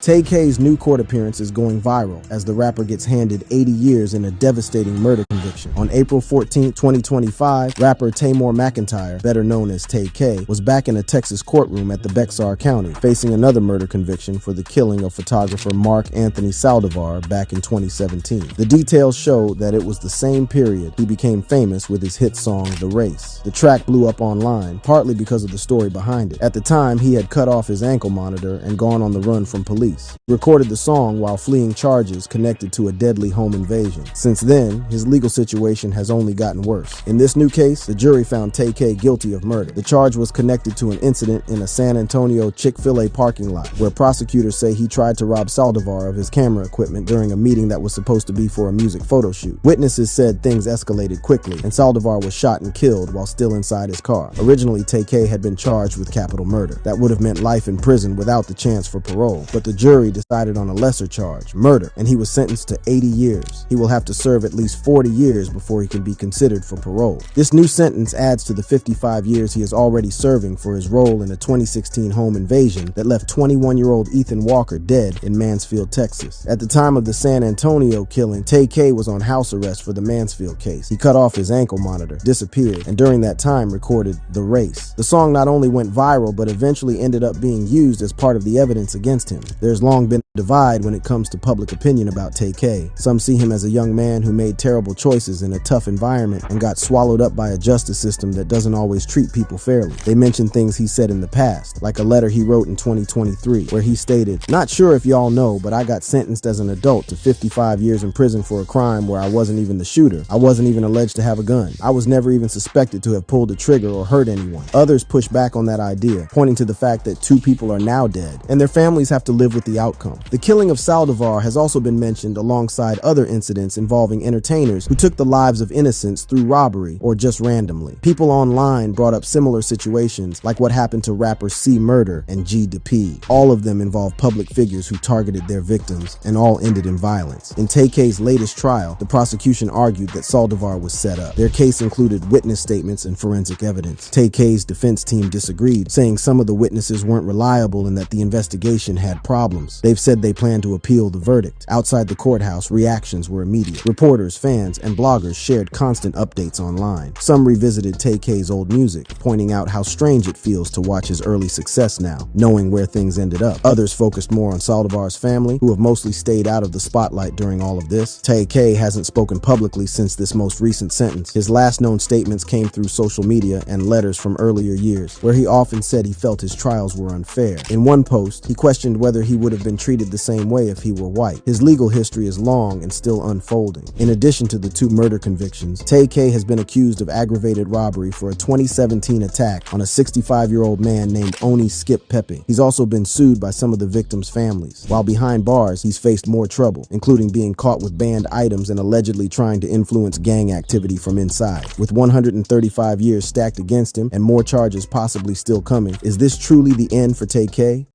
Tay-K's new court appearance is going viral as the rapper gets handed 80 years in a devastating murder conviction. On April 14, 2025, rapper Taymor McIntyre, better known as Tay-K, was back in a Texas courtroom at the Bexar County, facing another murder conviction for the killing of photographer Mark Anthony Saldivar back in 2017. The details show that it was the same period he became famous with his hit song, The Race. The track blew up online, partly because of the story behind it. At the time, he had cut off his ankle monitor and gone on the run from police. He recorded the song while fleeing charges connected to a deadly home invasion. Since then, his legal situation has only gotten worse. In this new case, the jury found Tay-K guilty of murder. The charge was connected to an incident in a San Antonio Chick-fil-A parking lot, where prosecutors say he tried to rob Saldivar of his camera equipment during a meeting that was supposed to be for a music photo shoot. Witnesses said things escalated quickly, and Saldivar was shot and killed while still inside his car. Originally, Tay-K had been charged with capital murder. That would have meant life in prison without the chance for parole, but the jury decided on a lesser charge, murder, and he was sentenced to 80 years. He will have to serve at least 40 years before he can be considered for parole. This new sentence adds to the 55 years he is already serving for his role in a 2016 home invasion that left 21-year-old Ethan Walker dead in Mansfield, Texas. At the time of the San Antonio killing, Tay-K was on house arrest for the Mansfield case. He cut off his ankle monitor, disappeared, and during that time recorded The Race. The song not only went viral, but eventually ended up being used as part of the evidence against him. There's long been a divide when it comes to public opinion about Tay-K. Some see him as a young man who made terrible choices in a tough environment and got swallowed up by a justice system that doesn't always treat people fairly. They mention things he said in the past, like a letter he wrote in 2023, where he stated, "Not sure if y'all know, but I got sentenced as an adult to 55 years in prison for a crime where I wasn't even the shooter. I wasn't even alleged to have a gun. I was never even suspected to have pulled a trigger or hurt anyone." Others push back on that idea, pointing to the fact that 2 people are now dead, and their families have to live with the outcome. The killing of Saldivar has also been mentioned alongside other incidents involving entertainers who took the lives of innocents through robbery or just randomly. People online brought up similar situations like what happened to rappers C Murder and G Dep. All of them involved public figures who targeted their victims, and all ended in violence. In Tay-K's latest trial, the prosecution argued that Saldivar was set up. Their case included witness statements and forensic evidence. Tay-K's defense team disagreed, saying some of the witnesses weren't reliable and that the investigation had problems. They've said they plan to appeal the verdict. Outside the courthouse, reactions were immediate. Reporters, fans, and bloggers shared constant updates online. Some revisited Tay-K's old music, pointing out how strange it feels to watch his early success now, knowing where things ended up. Others focused more on Saldivar's family, who have mostly stayed out of the spotlight during all of this. Tay-K hasn't spoken publicly since this most recent sentence. His last known statements came through social media and letters from earlier years, where he often said he felt his trials were unfair. In one post, he questioned whether he would have been treated the same way if he were white. His legal history is long and still unfolding. In addition to the 2 murder convictions, Tay-K has been accused of aggravated robbery for a 2017 attack on a 65-year-old man named Oni Skip Pepe. He's also been sued by some of the victims' families. While behind bars, he's faced more trouble, including being caught with banned items and allegedly trying to influence gang activity from inside. With 135 years stacked against him and more charges possibly still coming, is this truly the end for Tay-K?